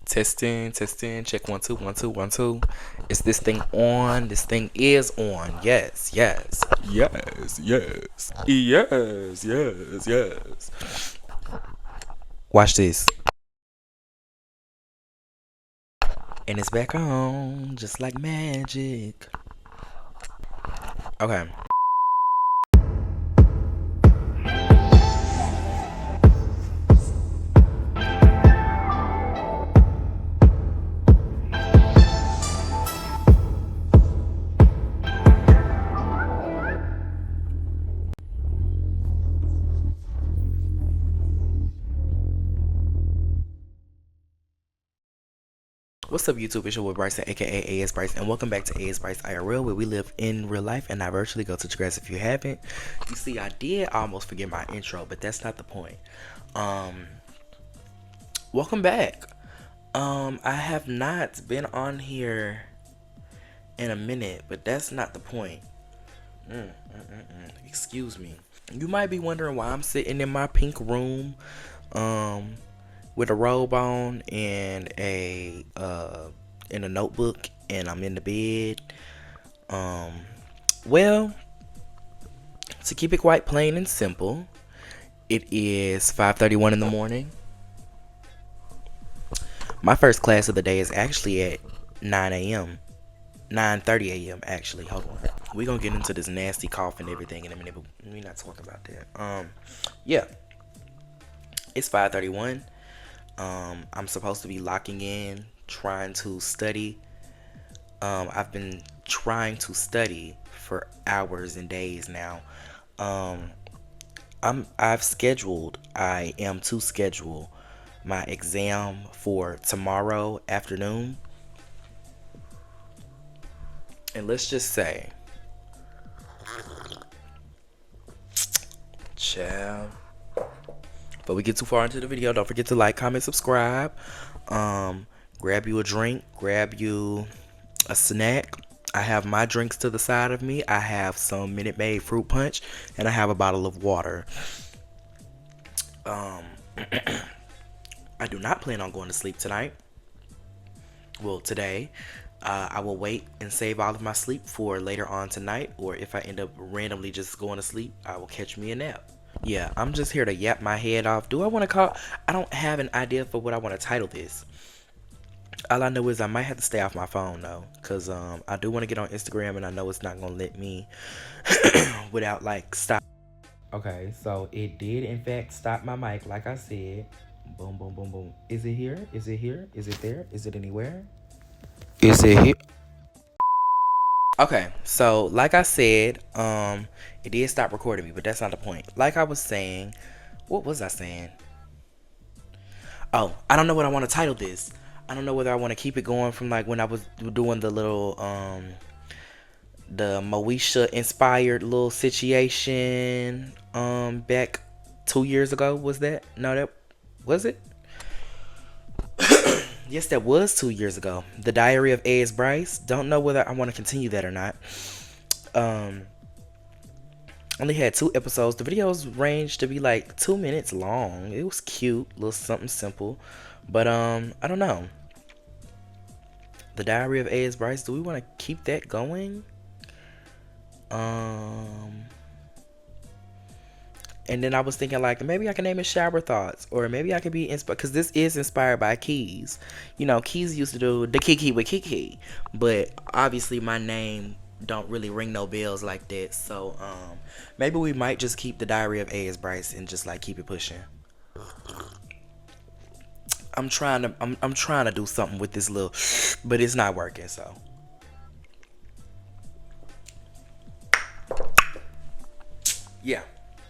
Testing, testing, check 1 2 1 2 1 2. Is this thing on? This thing is on. Yes, yes, yes, yes, yes, yes, yes. Watch this. And it's back on, just like magic. Okay. What's up, YouTube? It's your boy Bryson, aka AyeeItsBryce, and welcome back to AyeeItsBryce IRL, where we live in real life and I virtually go to the grass. If you haven't, you see, I did almost forget my intro, but that's not the point. Welcome back. I have not been on here in a minute, but that's not the point. Excuse me. You might be wondering why I'm sitting in my pink room, with a robe on and a notebook, and I'm in the bed. Well, to keep it quite plain and simple, it is 5:31 in the morning. My first class of the day is actually at 9 a.m. 9:30 a.m. actually. Hold on. We're gonna get into this nasty cough and everything in a minute, but we're not talking about that. Yeah. It's 5:31. I'm supposed to be locking in, trying to study. I've been trying to study for hours and days now. I am to schedule my exam for tomorrow afternoon. And let's just say, child. But we get too far into the video, don't forget to like, comment, subscribe. Grab you a drink, grab you a snack. I have my drinks to the side of me. I have some Minute Maid fruit punch, and I have a bottle of water. I do not plan on going to sleep tonight. Well, today. I will wait and save all of my sleep for later on tonight, or if I end up randomly just going to sleep, I will catch me a nap. Yeah, I'm just here to yap my head off. Do I want to call? I don't have an idea for what I want to title this. All I know is I might have to stay off my phone though, cause I do want to get on Instagram, and I know it's not gonna let me without like stop. Okay, so it did in fact stop my mic, like I said. Boom, boom, boom, boom. Is it here? Is it here? Is it there? Is it anywhere? Is it here? Okay, so like I said, it did stop recording me, but that's not the point. Like I was saying, what was I saying? Oh, I don't know what I want to title this. I don't know whether I want to keep it going from like when I was doing the little, the Moesha inspired little situation, back 2 years ago. Was that? No, that was it. Yes, that was 2 years ago. The Diary of AyeeItsBryce. Don't know whether I want to continue that or not. Only had 2 episodes. The videos ranged to be like 2 minutes long. It was cute, a little something simple. But I don't know. The Diary of AyeeItsBryce. Do we want to keep that going? And then I was thinking like maybe I can name it Shower Thoughts, or maybe I could be inspired, because this is inspired by Keys. You know, Keys used to do the Kiki with Kiki, but obviously my name don't really ring no bells like that. So maybe we might just keep the Diary of AyeeItsBryce and just like keep it pushing. I'm trying to do something with this little, but it's not working. So yeah.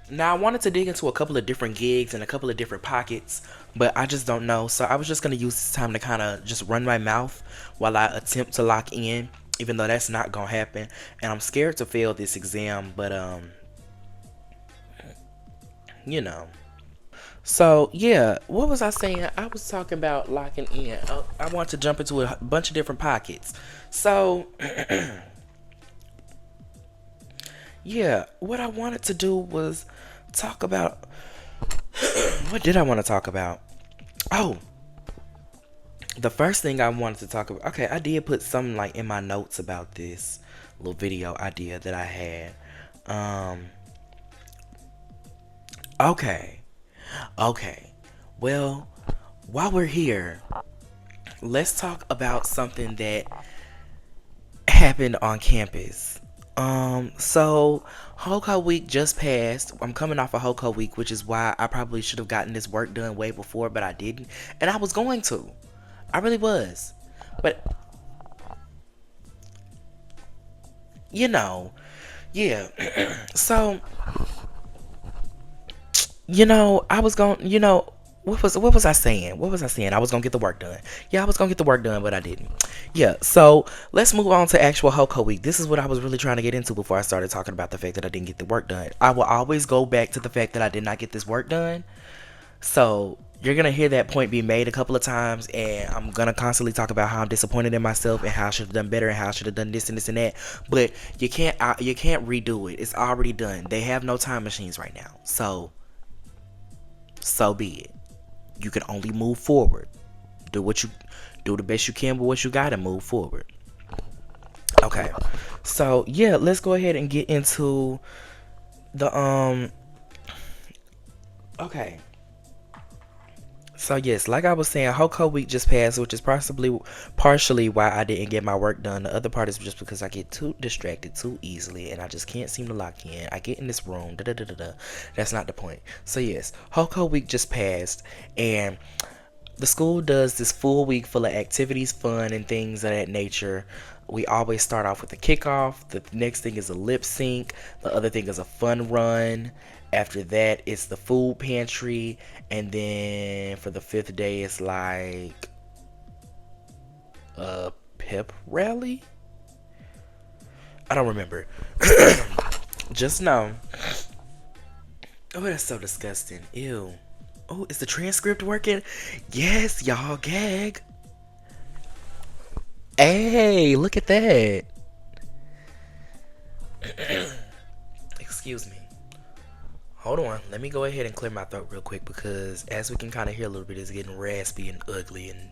Now, I wanted to dig into a couple of different gigs and a couple of different pockets, but I just don't know. So I was just going to use this time to kind of just run my mouth while I attempt to lock in, even though that's not going to happen. And I'm scared to fail this exam, but, you know. So, yeah, what was I saying? I was talking about locking in. I want to jump into a bunch of different pockets. So, yeah, what I wanted to do was talk about, what did I want to talk about? Oh, the first thing I wanted to talk about, okay, I did put something like in my notes about this little video idea that I had. Um, okay, okay. Well, while we're here, let's talk about something that happened on campus. So Hoko Week just passed. I'm coming off of Hoko Week, which is why I probably should have gotten this work done way before, but I didn't. And I was going to. I really was. But you know, yeah. So, I was going, what was I saying? What was I saying? I was gonna get the work done. Yeah, I was gonna get the work done, but I didn't. Yeah, so let's move on to actual Hoko Week. This is what I was really trying to get into before I started talking about the fact that I didn't get the work done. I will always go back to the fact that I did not get this work done. So you're gonna hear that point be made a couple of times, and I'm gonna constantly talk about how I'm disappointed in myself and how I should have done better and how I should have done this and this and that. But you can't redo it. It's already done. They have no time machines right now. So be it. You can only move forward. Do the best you can with what you got and move forward. Okay. So yeah, let's go ahead and get into the okay. So yes, like I was saying, Hoko Week just passed, which is possibly partially why I didn't get my work done. The other part is just because I get too distracted too easily, and I just can't seem to lock in. I get in this room, da da da da da. That's not the point. So yes, Hoko Week just passed, and the school does this full week full of activities, fun, and things of that nature. We always start off with a kickoff. The next thing is a lip sync. The other thing is a fun run. After that, it's the food pantry. And then for the fifth day, it's like a pep rally. I don't remember. Just know. Oh, that's so disgusting. Ew. Oh, is the transcript working? Yes, y'all, gag. Hey, look at that. Excuse me. Hold on. Let me go ahead and clear my throat real quick because as we can kind of hear a little bit, it's getting raspy and ugly and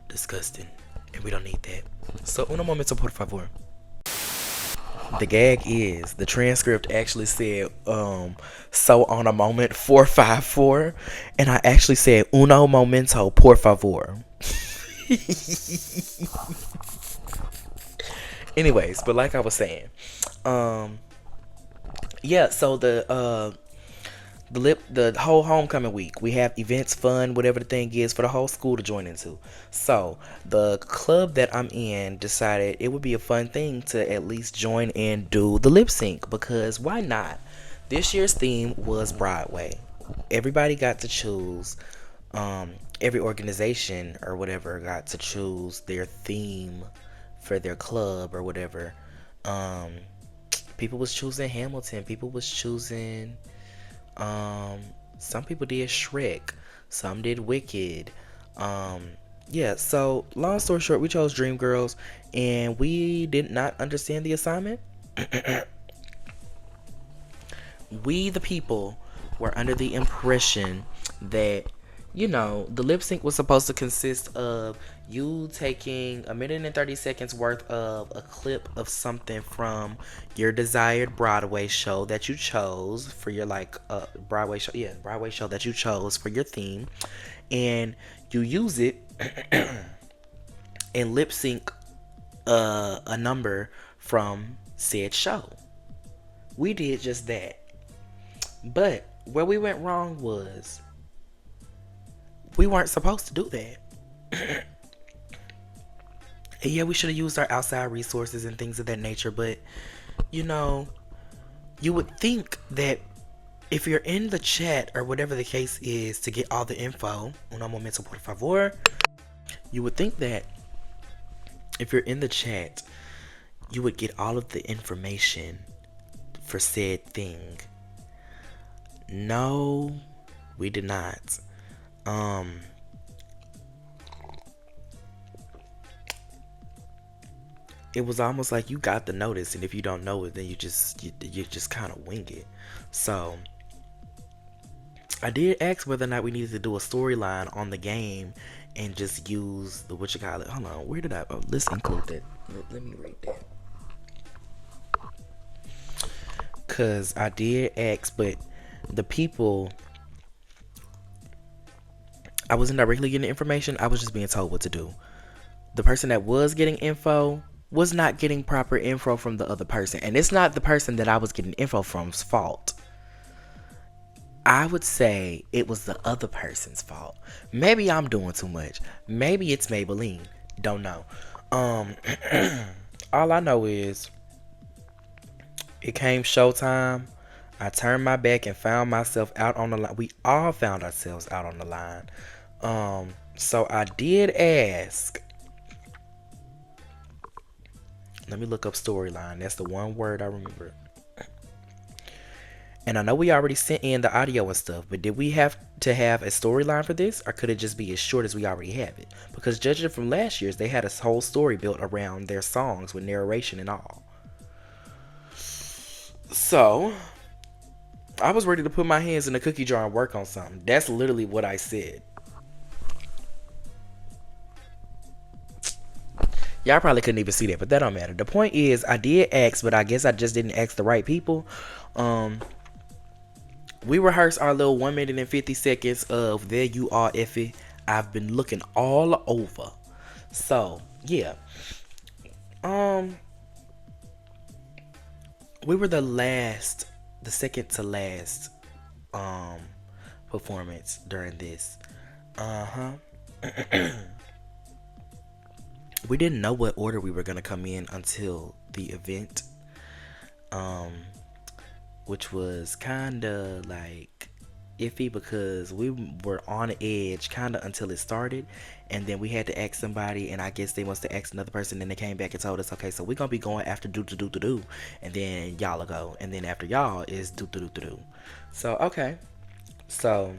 disgusting. And we don't need that. So, un momento, por favor. The gag is the transcript actually said so on a moment 454, and I actually said uno momento por favor. Anyways, but like I was saying, yeah, so the whole homecoming week, we have events, fun, whatever the thing is for the whole school to join into. So the club that I'm in decided it would be a fun thing to at least join and do the lip sync, because why not? This year's theme was Broadway. Everybody got to choose. Every organization or whatever got to choose their theme for their club or whatever. Um, People was choosing Hamilton. People was choosing some people did Shrek, some did Wicked. Yeah, so long story short, we chose Dreamgirls, and we did not understand the assignment. We, the people, were under the impression that, the lip sync was supposed to consist of you taking a minute and 30 seconds worth of a clip of something from your desired Broadway show that you chose for your Broadway show, Broadway show that you chose for your theme, and you use it and lip sync a number from said show. We did just that. But where we went wrong was we weren't supposed to do that. And yeah, we should have used our outside resources and things of that nature, but you would think that if you're in the chat or whatever the case is to get all the info, un momento por favor, you would think that if you're in the chat, you would get all of the information for said thing. No, we did not. It was almost like you got the notice, and if you don't know it, then you just kind of wing it. So I did ask whether or not we needed to do a storyline on the game and just use the what you call it. Hold on, where did I? Oh, let's include that. Let me read that. Cause I did ask, but the people, I wasn't directly getting information. I was just being told what to do. The person that was getting info was not getting proper info from the other person, and it's not the person that I was getting info from's fault. I would say it was the other person's fault. Maybe I'm doing too much. Maybe it's Maybelline. Don't know. Um, all I know is it came showtime. I turned my back and found myself out on the line. We all found ourselves out on the line. So I did ask. Let me look up storyline. That's the one word I remember. And I know we already sent in the audio and stuff, but did we have to have a storyline for this, or could it just be as short as we already have it? Because judging from last year's, they had a whole story built around their songs with narration and all. So I was ready to put my hands in the cookie jar and work on something. That's literally what I said. Y'all probably couldn't even see that, but that don't matter. The point is, I did ask, but I guess I just didn't ask the right people. We rehearsed our little 1 minute and 50 seconds of "There You Are, Effie. I've been looking all over." So yeah, we were the second to last performance during this. We didn't know what order we were gonna come in until the event, which was kinda like iffy because we were on the edge kinda until it started, and then we had to ask somebody, and I guess they must have asked another person, and they came back and told us, okay, so we're gonna be going after do, and then y'all will go, and then after y'all is do. So okay, so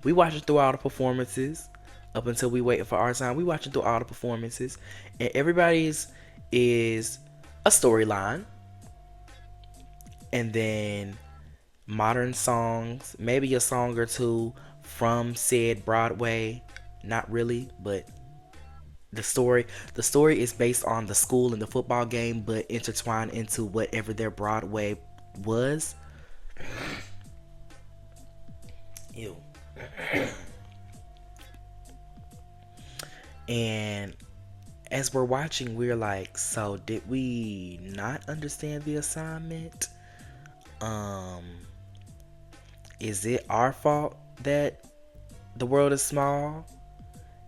we watched through all the performances up until we waited for our time. We watching through all the performances, and everybody's is a storyline, and then modern songs, maybe a song or two from said Broadway. Not really, but the story is based on the school and the football game, but intertwined into whatever their Broadway was. Ew. And as we're watching, we're like, so did we not understand the assignment? Is it our fault that the world is small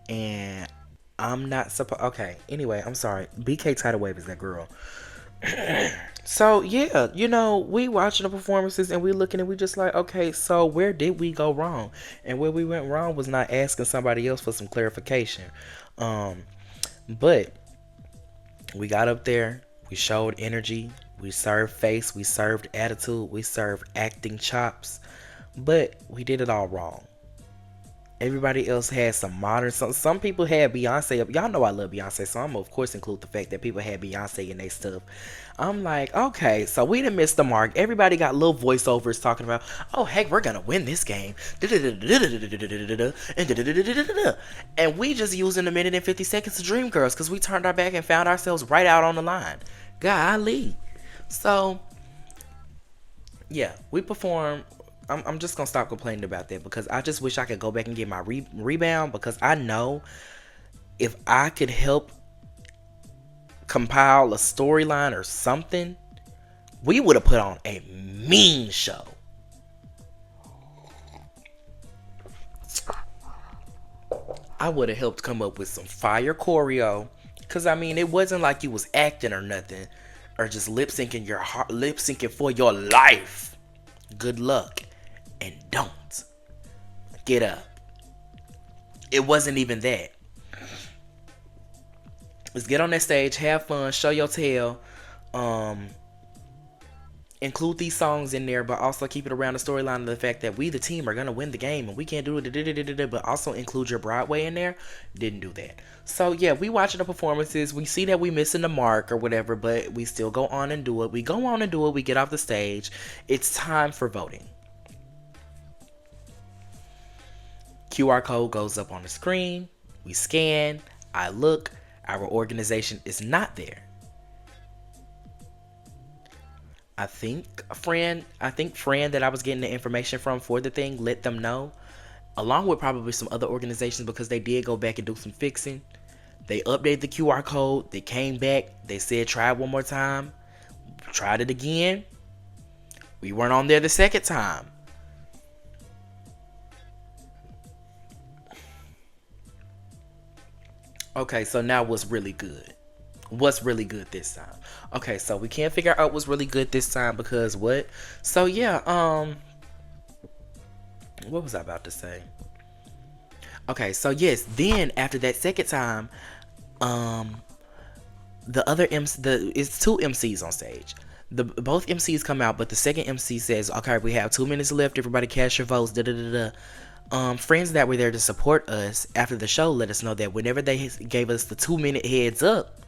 and I'm not supposed? Okay, anyway, I'm sorry. BK Tidal Wave is that girl. So yeah, we watching the performances and we looking and we just like, okay, so where did we go wrong? And where we went wrong was not asking somebody else for some clarification. But we got up there, we showed energy, we served face, we served attitude, we served acting chops, but we did it all wrong. Everybody else had some modern. Some people had Beyonce. Y'all know I love Beyonce, so I'm gonna of course include the fact that people had Beyonce in their stuff. I'm like, okay, so we didn't miss the mark. Everybody got little voiceovers talking about, oh heck, we're gonna win this game, and we just using a minute and 50 seconds of Dreamgirls because we turned our back and found ourselves right out on the line. Golly. So yeah, we performed. I'm just gonna stop complaining about that because I just wish I could go back and get my rebound, because I know if I could help compile a storyline or something, we would have put on a mean show. I would have helped come up with some fire choreo, because I mean, it wasn't like you was acting or nothing, or just lip syncing for your life. Good luck. And don't get up. It wasn't even that. Let's get on that stage, have fun, show your tail, include these songs in there, but also keep it around the storyline of the fact that we the team are gonna win the game and we can't do it, but also include your Broadway in there. Didn't do that. So yeah, we watching the performances, we see that we missing the mark or whatever, but we still go on and do it. We go on and do it, we get off the stage. It's time for voting. QR code goes up on the screen. We scan. I look. Our organization is not there. I think friend that I was getting the information from for the thing let them know, along with probably some other organizations, because they did go back and do some fixing. They updated the QR code. They came back. They said try it one more time. Tried it again. We weren't on there the second time. Okay, so now what's really good? What's really good this time? Okay, so we can't figure out what's really good this time because what? So yeah, what was I about to say? Okay, so yes, then after that second time, the other it's two MCs on stage. Both MCs come out, but the second MC says, "Okay, we have 2 minutes left. Everybody cast your votes." Da da da da. Friends that were there to support us after the show let us know that whenever they gave us the 2 minute heads up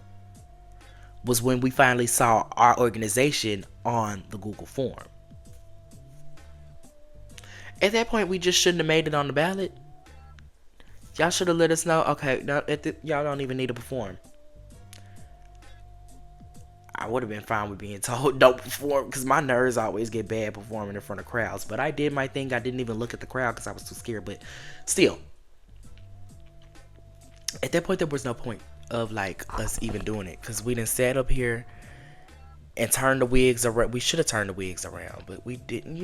was when we finally saw our organization on the Google form. At that point, we just shouldn't have made it on the ballot. Y'all should have let us know. Okay, now y'all don't even need to perform. I would have been fine with being told don't perform because my nerves always get bad performing in front of crowds. But I did my thing. I didn't even look at the crowd because I was too scared. But still, at that point, there was no point of like us even doing it because we didn't sat up here and turn the wigs around. We should have turned the wigs around, but we didn't.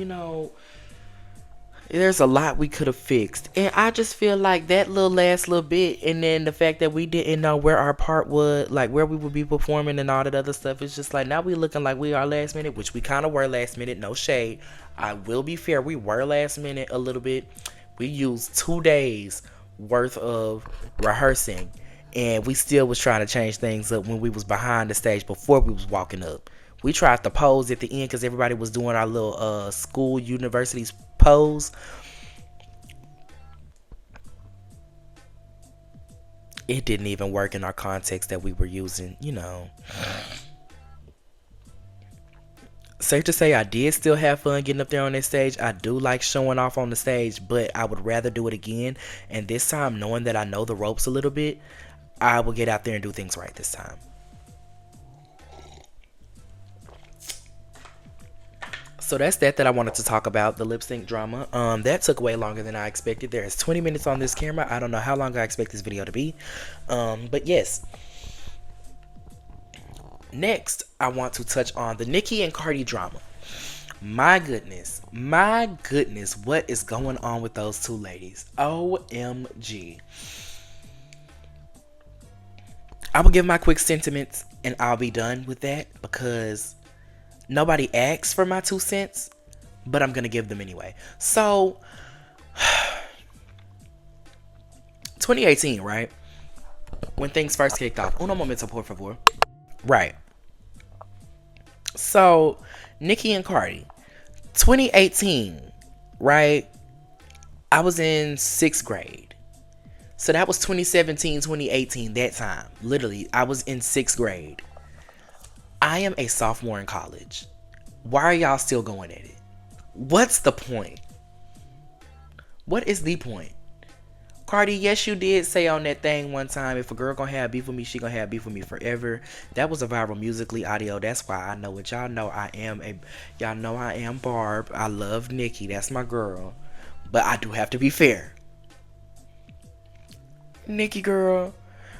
There's a lot we could have fixed, and I just feel like that last little bit, and then the fact that we didn't know where our part was, like where we would be performing and all that other stuff. It's just like now we looking like we are last minute, which we kind of were last minute. No shade. I will be fair. We were last minute a little bit. We used 2 days worth of rehearsing, and we still was trying to change things up when we was behind the stage before we was walking up. We tried to pose at the end because everybody was doing our little school universities pose. It didn't even work in our context that we were using, Safe to say, I did still have fun getting up there on that stage. I do like showing off on the stage, but I would rather do it again. And this time, knowing that I know the ropes a little bit, I will get out there and do things right this time. So that's that I wanted to talk about, the lip sync drama. That took way longer than I expected. There is 20 minutes on this camera. I don't know how long I expect this video to be. But yes. Next, I want to touch on the Nicki and Cardi drama. My goodness, what is going on with those two ladies? OMG. I will give my quick sentiments and I'll be done with that because nobody asked for my 2 cents, but I'm going to give them anyway. So, 2018, right? When things first kicked off. Uno momento, por favor. Right. So, Nicki and Cardi. 2018, right? I was in 6th grade. So that was 2017, 2018, that time. Literally, I was in 6th grade. I am a sophomore in college. Why are y'all still going at it? What's the point? What is the point? Cardi, yes, you did say on that thing one time, if a girl gonna have beef with me, she gonna have beef with me forever. That was a viral Musical.ly audio. That's why I know it. Y'all know I am Barb. I love Nicki. That's my girl. But I do have to be fair. Nicki, girl,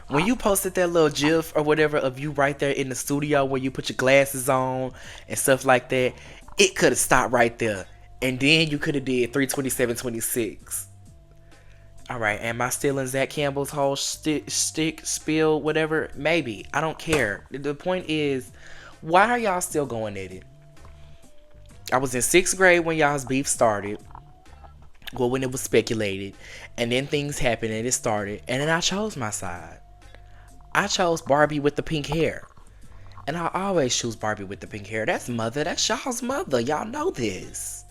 when you posted that little gif or whatever of you right there in the studio where you put your glasses on and stuff like that, it could have stopped right there. And then you could have did 327-26. Alright, am I still in Zach Campbell's whole stick spill, whatever? Maybe. I don't care. The point is, why are y'all still going at it? I was in 6th grade when y'all's beef started. Well, when it was speculated. And then things happened and it started. And then I chose my side. I chose Barbie with the pink hair. And I always choose Barbie with the pink hair. That's mother. That's y'all's mother. Y'all know this.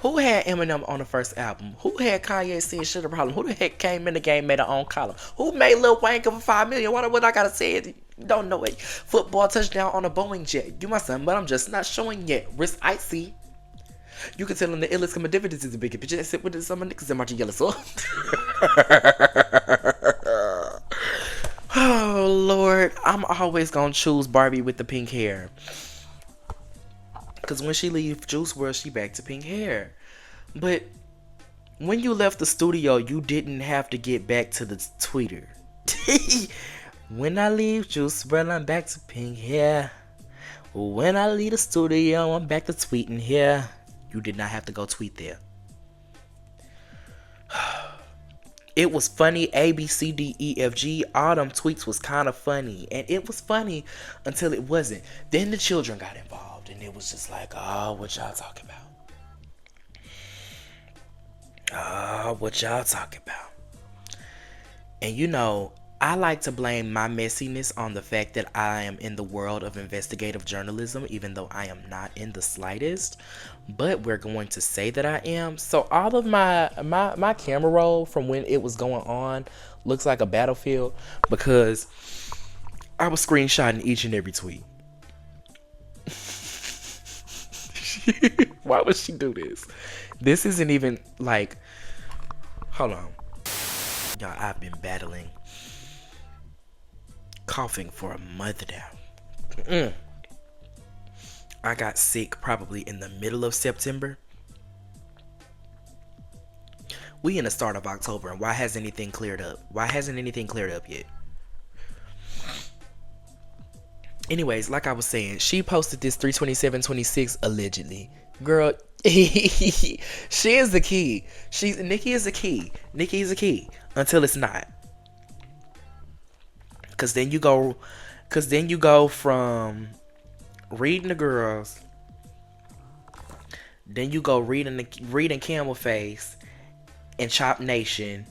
Who had Eminem on the first album? Who had Kanye saying shit a problem? Who the heck came in the game, made her own column? Who made Lil Wayne give him $5 million? What I gotta say it? You don't know it. Football touchdown on a Boeing jet. You my son, but I'm just not showing yet. Wrist icy. You can tell them the illest come dividends is a big bitch. That's it with some niggas in my yellow soul. Oh Lord, I'm always gonna choose Barbie with the pink hair. Cause when she leave Juice WRLD, she back to pink hair. But when you left the studio, you didn't have to get back to the tweeter. When I leave Juice WRLD, I'm back to pink hair. When I leave the studio, I'm back to tweeting here. You did not have to go tweet there. It was funny. A, B, C, D, E, F, G. All them tweets was kind of funny. And it was funny until it wasn't. Then the children got involved. And it was just like, oh, what y'all talking about? Oh, what y'all talking about? And you know, I like to blame my messiness on the fact that I am in the world of investigative journalism, even though I am not in the slightest. But we're going to say that I am. So all of my camera roll from when it was going on looks like a battlefield because I was screenshotting each and every tweet. Why would she do this? This isn't even like, hold on. Y'all, I've been battling coughing for a month now. I got sick probably in the middle of September. We in the start of October, and why hasn't anything cleared up? Why hasn't anything cleared up yet? Anyways, like I was saying, she posted this 32726 allegedly. Girl, she is the key. Nicki is the key. Nicki is the key until it's not. Cause then you go from reading the girls, then you go reading Camel Face and Chop Nation.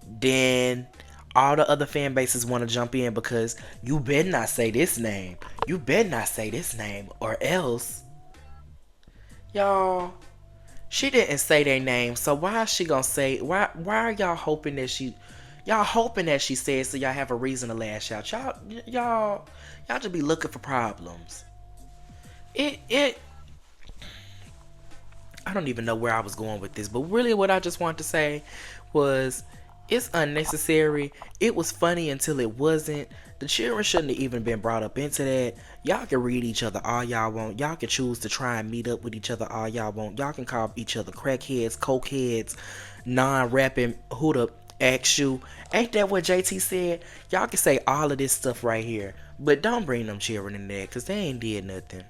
Then all the other fan bases want to jump in because you better not say this name. You better not say this name or else. Y'all, she didn't say their name, so why is she gonna say? Why are y'all hoping that she? Y'all hoping that she says so y'all have a reason to lash out. Y'all just be looking for problems. I don't even know where I was going with this, but really what I just wanted to say was it's unnecessary. It was funny until it wasn't. The children shouldn't have even been brought up into that. Y'all can read each other all y'all want. Y'all can choose to try and meet up with each other all y'all want. Y'all can call each other crackheads, cokeheads, non-rapping, who the ask you. Ain't that what JT said? Y'all can say all of this stuff right here, but don't bring them children in there because they ain't did nothing.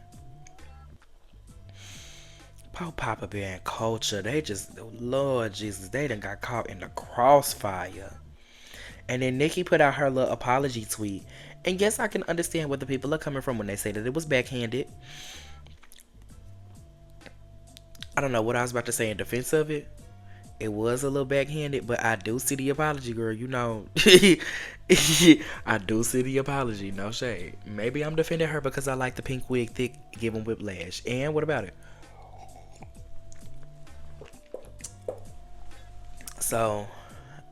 Poor Papa Bear and Culture, they just, Lord Jesus, they done got caught in the crossfire. And then Nicki put out her little apology tweet. And yes, I can understand where the people are coming from when they say that it was backhanded. I don't know what I was about to say in defense of it. It was a little backhanded, but I do see the apology, girl. You know, I do see the apology. No shade. Maybe I'm defending her because I like the pink wig thick, giving whiplash. And what about it? So,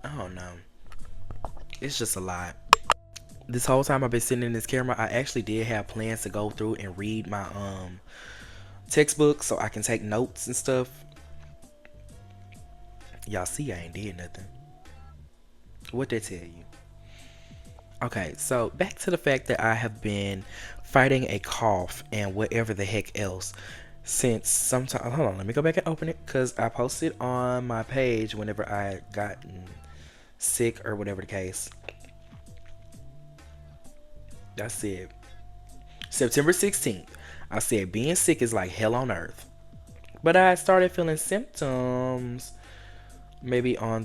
I don't know. It's just a lot. This whole time I've been sitting in this camera, I actually did have plans to go through and read my textbook so I can take notes and stuff. Y'all see I ain't did nothing. What they tell you? Okay, so back to the fact that I have been fighting a cough and whatever the heck else since sometime. Hold on, let me go back and open it because I posted on my page whenever I gotten sick or whatever the case. I said September 16th. I said being sick is like hell on earth. But I started feeling symptoms maybe on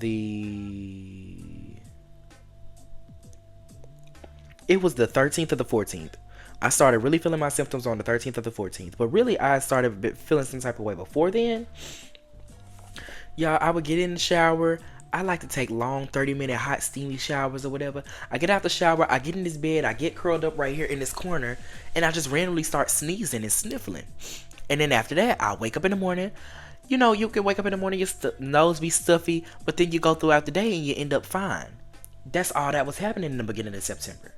it was the 13th or the 14th. I started really feeling my symptoms on the 13th or the 14th. But really, I started feeling some type of way before then. Y'all, I would get in the shower. I like to take long 30-minute hot steamy showers or whatever. I get out the shower. I get in this bed. I get curled up right here in this corner. And I just randomly start sneezing and sniffling. And then after that, I wake up in the morning. You know, you can wake up in the morning, your nose be stuffy. But then you go throughout the day and you end up fine. That's all that was happening in the beginning of September.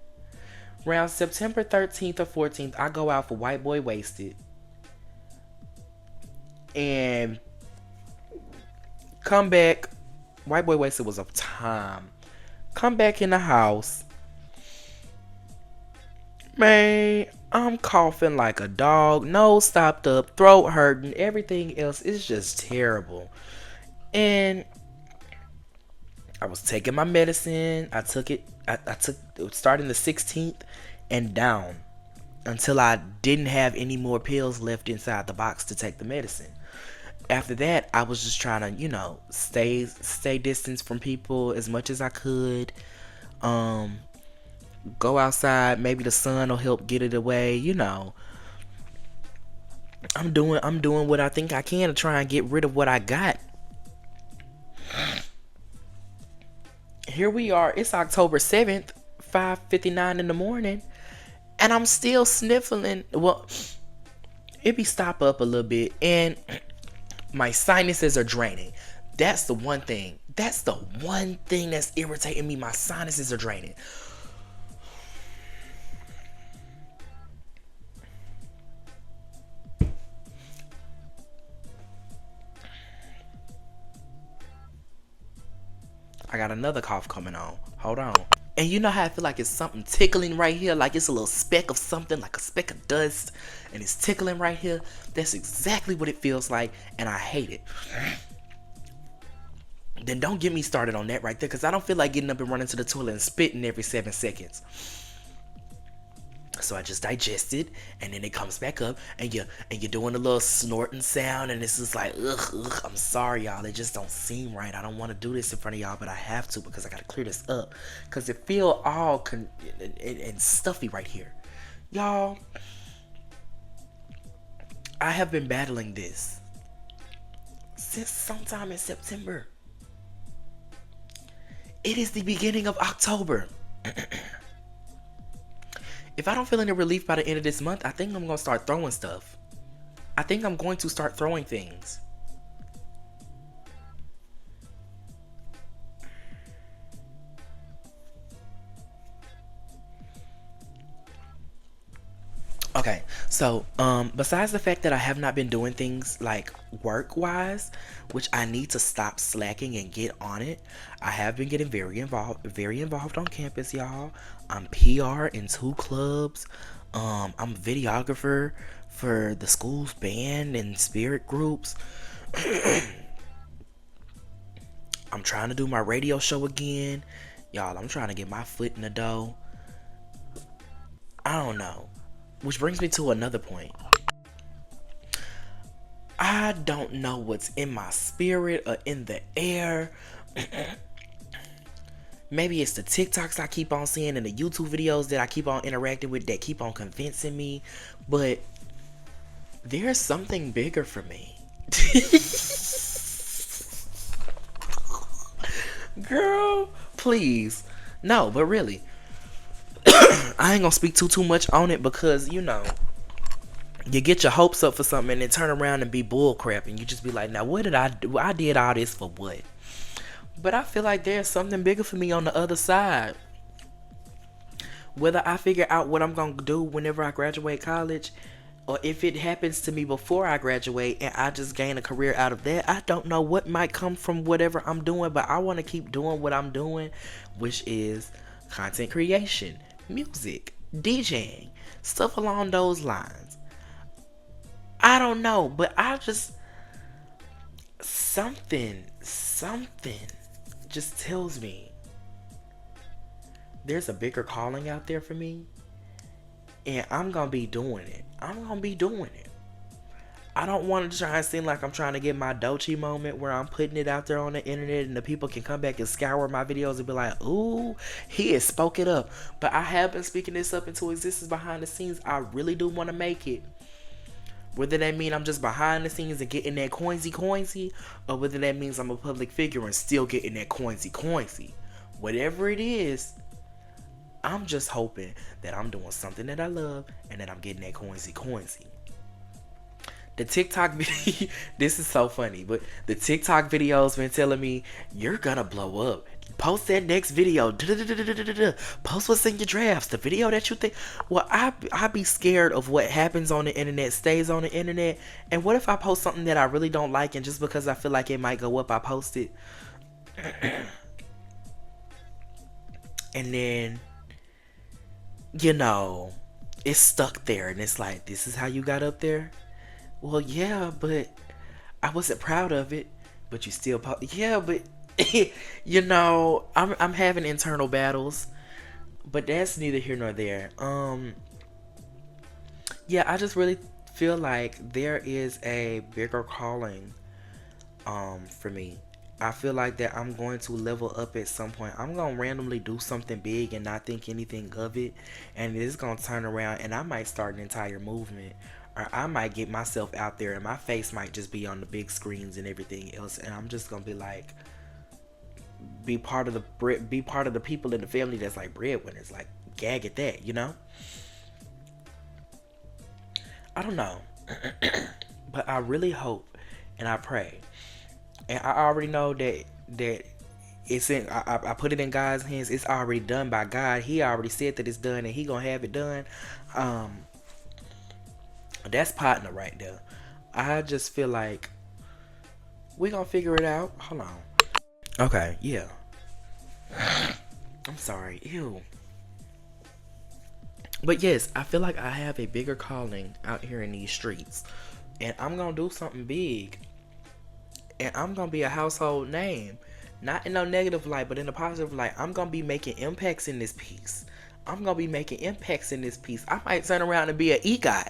Around September 13th or 14th, I go out for White Boy Wasted. And come back. White boy wasted was of time. Come back in the house. Man, I'm coughing like a dog. Nose stopped up. Throat hurting. Everything else is just terrible. And I was taking my medicine. I took it. I took starting the 16th and down until I didn't have any more pills left inside the box to take the medicine. After that, I was just trying to, stay distance from people as much as I could. Um, Go outside. Maybe the sun will help get it away. I'm doing what I think I can to try and get rid of what I got. Here we are. It's October 7th, 5:59 in the morning, and I'm still sniffling. Well, it be stop up a little bit, and my sinuses are draining. That's the one thing. That's the one thing that's irritating me. My sinuses are draining. I got another cough coming on. Hold on. And you know how I feel like it's something tickling right here? Like it's a little speck of something, like a speck of dust, and it's tickling right here? That's exactly what it feels like, and I hate it. Then don't get me started on that right there, because I don't feel like getting up and running to the toilet and spitting every 7 seconds. So I just digest it, and then it comes back up, and you're doing a little snorting sound, and it's just like, ugh, I'm sorry, y'all. It just don't seem right. I don't want to do this in front of y'all, but I have to because I gotta clear this up, because it feel all and stuffy right here, y'all. I have been battling this since sometime in September. It is the beginning of October. If I don't feel any relief by the end of this month, I think I'm going to start throwing stuff. I think I'm going to start throwing things. Okay, so besides the fact that I have not been doing things like work-wise, which I need to stop slacking and get on it, I have been getting very involved on campus, y'all. I'm PR in 2 clubs. I'm a videographer for the school's band and spirit groups. I'm trying to do my radio show again. Y'all, I'm trying to get my foot in the door. I don't know. Which brings me to another point. I don't know what's in my spirit or in the air. Maybe it's the TikToks I keep on seeing and the YouTube videos that I keep on interacting with that keep on convincing me. But there's something bigger for me. Girl, please. No, but really. I ain't gonna speak too much on it because, you get your hopes up for something and then turn around and be bullcrap and you just be like, now what did I do? I did all this for what? But I feel like there's something bigger for me on the other side. Whether I figure out what I'm gonna do whenever I graduate college, or if it happens to me before I graduate and I just gain a career out of that, I don't know what might come from whatever I'm doing, but I want to keep doing what I'm doing, which is content creation, music, DJing, stuff along those lines. I don't know, but I just something just tells me there's a bigger calling out there for me, and I'm gonna be doing it. I don't want to try and seem like I'm trying to get my Doechii moment where I'm putting it out there on the internet and the people can come back and scour my videos and be like, ooh, he has spoke it up. But I have been speaking this up into existence behind the scenes. I really do want to make it. Whether that means I'm just behind the scenes and getting that coinsy, or whether that means I'm a public figure and still getting that coinsy. Whatever it is, I'm just hoping that I'm doing something that I love and that I'm getting that coinsy. The TikTok video, this is so funny, but the TikTok video's been telling me, you're gonna blow up. Post that next video. Post what's in your drafts. The video that you think. Well, I be scared of what happens on the internet stays on the internet. And what if I post something that I really don't like, and just because I feel like it might go up, I post it, and then it's stuck there, and it's like, this is how you got up there. Well, yeah, but I wasn't proud of it. But you still yeah, but I'm having internal battles, but that's neither here nor there. Yeah, I just really feel like there is a bigger calling for me. I feel like that I'm going to level up at some point. I'm going to randomly do something big and not think anything of it, and it's going to turn around, and I might start an entire movement, or I might get myself out there and my face might just be on the big screens and everything else, and I'm just going to be like, be part of the people in the family that's like breadwinners, like gag at that, I don't know. But I really hope and I pray, and I already know that it's in. I put it in God's hands. It's already done by God. He already said that it's done, and He gonna have it done. That's partner right there. I just feel like we gonna figure it out. Hold on. Okay, yeah. I'm sorry. Ew. But yes, I feel like I have a bigger calling out here in these streets. And I'm going to do something big. And I'm going to be a household name. Not in no negative light, but in a positive light. I'm going to be making impacts in this piece. I'm going to be making impacts in this piece. I might turn around and be an EGOT.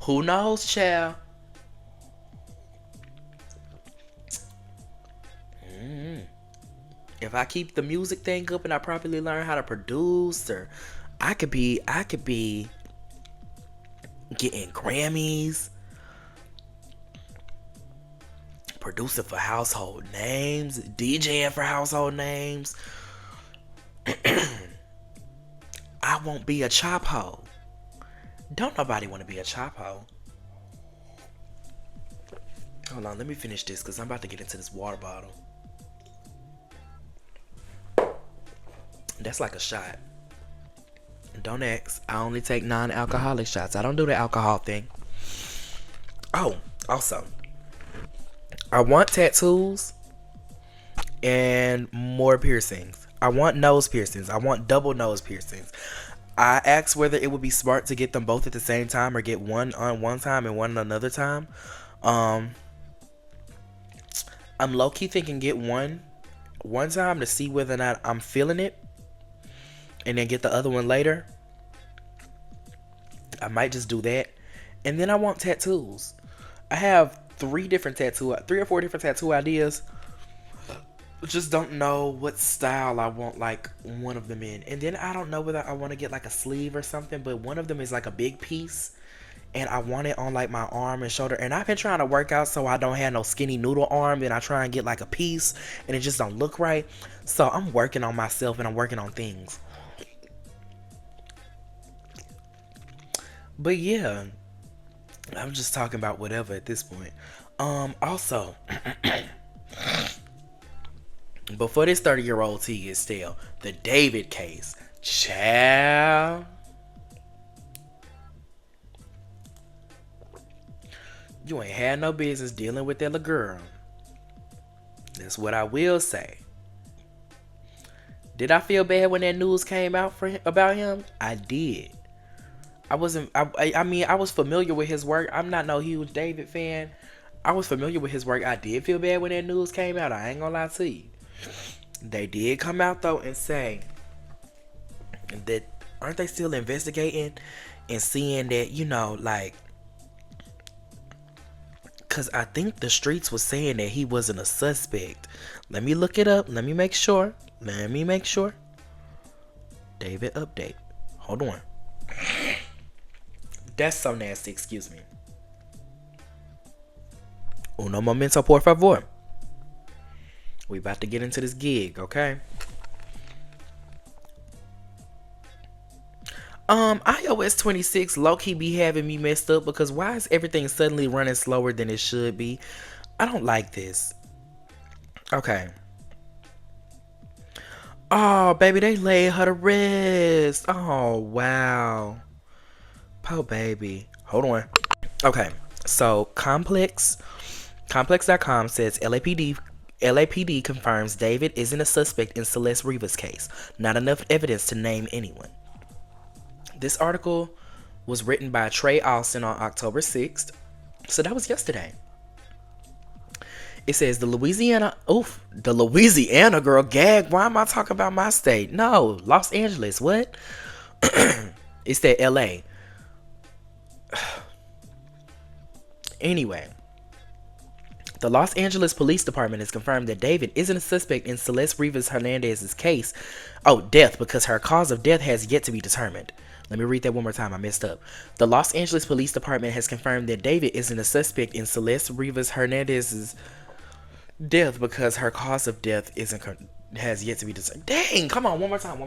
Who knows, child? If I keep the music thing up and I properly learn how to produce, or I could be getting Grammys, producing for household names, DJing for household names. I won't be a chop hoe. Don't nobody want to be a chop hoe. Hold on, let me finish this because I'm about to get into this water bottle. That's like a shot. Don't ask. I only take non-alcoholic shots. I don't do the alcohol thing. Oh, also, I want tattoos and more piercings. I want nose piercings. I want double nose piercings. I asked whether it would be smart to get them both at the same time or get one on one time and one another time. I'm low-key thinking get one time to see whether or not I'm feeling it, and then get the other one later. I might just do that. And then I want tattoos. I have 3 or 4 different tattoo ideas. Just don't know what style I want like one of them in. And then I don't know whether I want to get like a sleeve or something, but one of them is like a big piece, and I want it on like my arm and shoulder. And I've been trying to work out so I don't have no skinny noodle arm, and I try and get like a piece and it just don't look right. So I'm working on myself and I'm working on things. But yeah, I'm just talking about whatever at this point. Also, before this 30-year-old tea gets stale, the David case. Child. You ain't had no business dealing with that little girl. That's what I will say. Did I feel bad when that news came out about him? I did. I mean, I was familiar with his work. I'm not no huge David fan. I was familiar with his work. I did feel bad when that news came out. I ain't gonna lie to you. They did come out though and say that, aren't they still investigating and seeing that, like, because I think the streets was saying that he wasn't a suspect. Let me look it up. Let me make sure. David update. Hold on. That's so nasty, excuse me. Uno momento, por favor. We about to get into this gig, okay? iOS 26 low-key be having me messed up, because why is everything suddenly running slower than it should be? I don't like this. Okay. Oh, baby, they laid her to rest. Oh, wow. Poor baby. Hold on. Okay, so Complex.com says LAPD confirms David isn't a suspect in Celeste Riva's case. Not enough evidence to name anyone. This article was written by Trey Austin on October 6th. So that was yesterday. It says the Louisiana girl gag. Why am I talking about my state? No, Los Angeles. What? It's that LA. Anyway, the Los Angeles Police Department has confirmed that David isn't a suspect in Celeste Rivas Hernandez's case. Oh, death, because her cause of death has yet to be determined. Let me read that one more time. I messed up. The Los Angeles Police Department has confirmed that David isn't a suspect in Celeste Rivas Hernandez's death because her cause of death has yet to be determined. Dang, come on, one more time.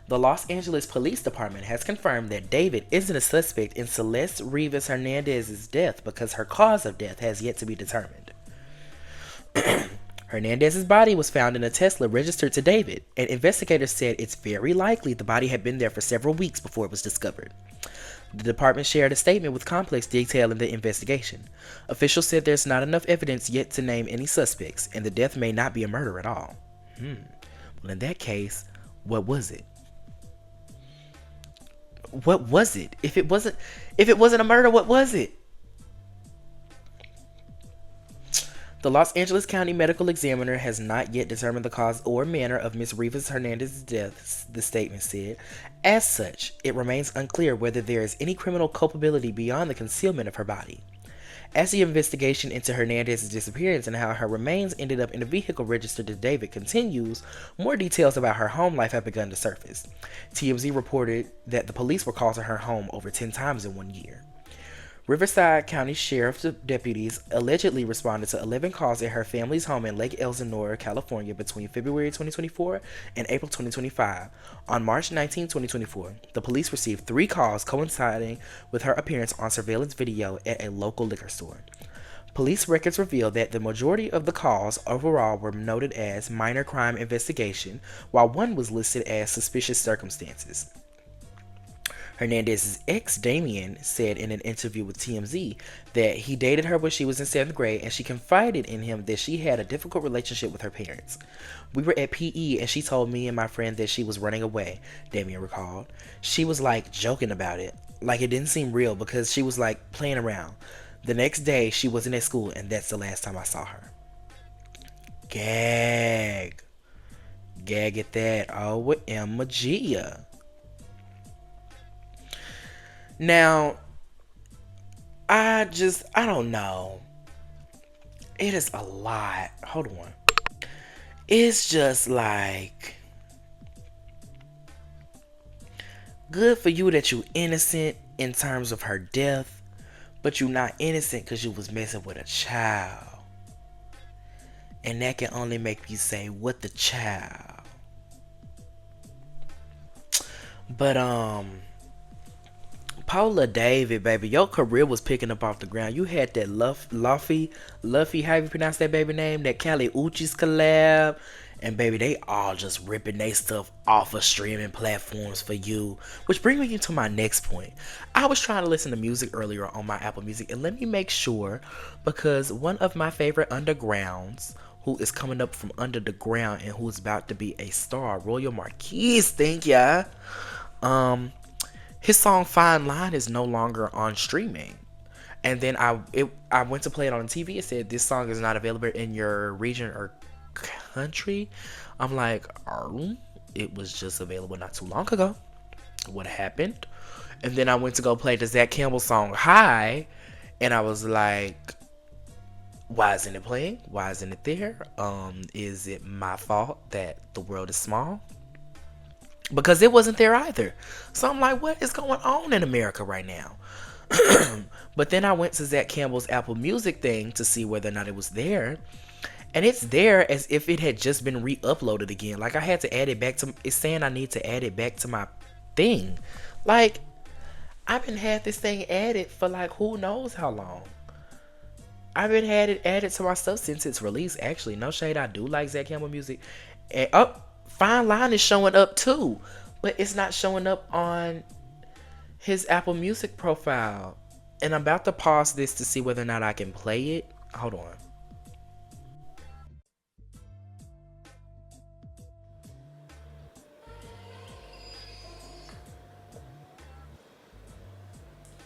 The Los Angeles Police Department has confirmed that David isn't a suspect in Celeste Rivas Hernandez's death because her cause of death has yet to be determined. Hernandez's body was found in a Tesla registered to David, and investigators said it's very likely the body had been there for several weeks before it was discovered. The department shared a statement with Complex detailing the investigation. Officials said there's not enough evidence yet to name any suspects, and the death may not be a murder at all. Well, in that case, what was it? What was it? If it wasn't a murder, what was it? The Los Angeles County Medical Examiner has not yet determined the cause or manner of Ms. Rivas Hernandez's death, the statement said. As such, it remains unclear whether there is any criminal culpability beyond the concealment of her body. As the investigation into Hernandez's disappearance and how her remains ended up in a vehicle registered to David continues, more details about her home life have begun to surface. TMZ reported that the police were called to her home over 10 times in 1 year. Riverside County Sheriff's deputies allegedly responded to 11 calls at her family's home in Lake Elsinore, California between February 2024 and April 2025. On March 19, 2024, the police received 3 calls coinciding with her appearance on surveillance video at a local liquor store. Police records reveal that the majority of the calls overall were noted as minor crime investigation, while one was listed as suspicious circumstances. Hernandez's ex, Damien, said in an interview with TMZ that he dated her when she was in 7th grade and she confided in him that she had a difficult relationship with her parents. We were at PE and she told me and my friend that she was running away, Damien recalled. She was like joking about it, like it didn't seem real because she was like playing around. The next day she wasn't at school and that's the last time I saw her. Gag at that. Oh, with OMG. Now, I don't know. It is a lot. Hold on. It's just like, good for you that you innocent in terms of her death, but you not innocent because you was messing with a child. And that can only make you say, what the child? But, Paula David, baby, your career was picking up off the ground. You had that Luffy, how you pronounce that baby name? That Kali Uchis collab. And baby, they all just ripping their stuff off of streaming platforms for you. Which brings me to my next point. I was trying to listen to music earlier on my Apple Music. And let me make sure, because one of my favorite undergrounds, who is coming up from under the ground and who's about to be a star, Royal Marquise, thank ya. His song Fine Line is no longer on streaming. And then I went to play it on TV. It said this song is not available in your region or country. I'm like, oh, it was just available not too long ago. What happened? And then I went to go play the Zach Campbell song High. And I was like, why isn't it playing? Why isn't it there? Is it my fault that the world is small? Because it wasn't there either. So I'm like, what is going on in America right now? But then I went to Zach Campbell's Apple Music thing to see whether or not it was there. And it's there as if it had just been re-uploaded again. Like I had to add it back to, it's saying I need to add it back to my thing. Like, I've been had this thing added for like who knows how long. I've been had it added to my stuff since its release. Actually, no shade, I do like Zach Campbell music. And Fine Line is showing up too, but it's not showing up on his Apple Music profile. And I'm about to pause this to see whether or not I can play it. Hold on.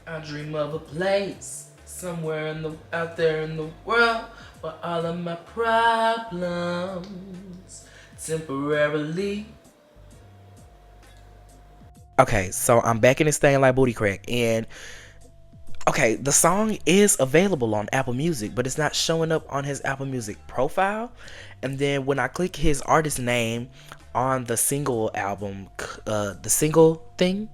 I dream of a place somewhere out there in the world where all of my problems temporarily. Okay, so I'm back in this thing like booty crack, and okay, the song is available on Apple Music, but it's not showing up on his Apple Music profile. And then when I click his artist name on the single album, the single thing,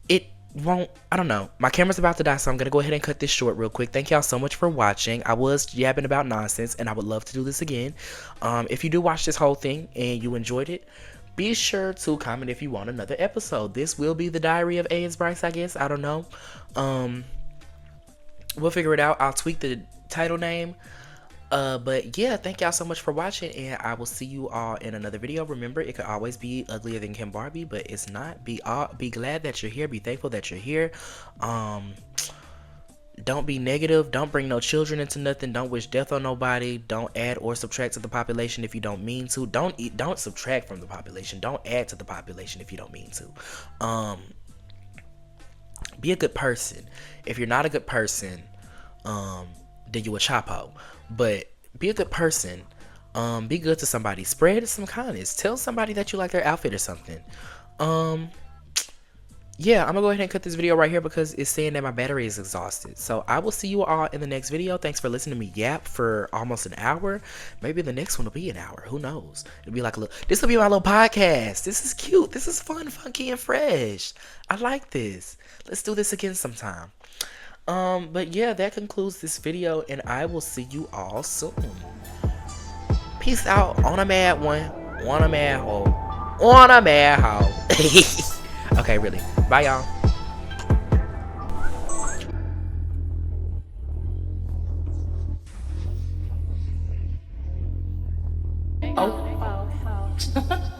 it won't. I don't know. My camera's about to die, so I'm gonna go ahead and cut this short real quick. Thank y'all so much for watching. I was yapping about nonsense, and I would love to do this again. If you do watch this whole thing and you enjoyed it, be sure to comment if you want another episode. This will be the diary of AyeeItsBryce, I guess. I don't know. We'll figure it out. I'll tweak the title name. But yeah, thank y'all so much for watching, and I will see you all in another video. Remember, it could always be uglier than Kim Barbie, but it's not. Be glad that you're here. Be thankful that you're here. Don't be negative. Don't bring no children into nothing. Don't wish death on nobody. Don't add or subtract to the population if you don't mean to. Don't subtract from the population. Don't add to the population if you don't mean to. Be a good person. If you're not a good person, then you a chapo. But be a good person. Be good to somebody. Spread some kindness. Tell somebody that you like their outfit or something. Yeah, I'm gonna go ahead and cut this video right here because it's saying that my battery is exhausted. So I will see you all in the next video. Thanks for listening to me yap for almost an hour. Maybe the next one will be an hour. Who knows? It'll be like a little. This will be my little podcast. This is cute. This is fun, funky, and fresh. I like this. Let's do this again sometime. But yeah, that concludes this video, and I will see you all soon. Peace out. On a mad one. On a mad hoe. On a mad hoe. Okay, really. Bye, y'all. Oh.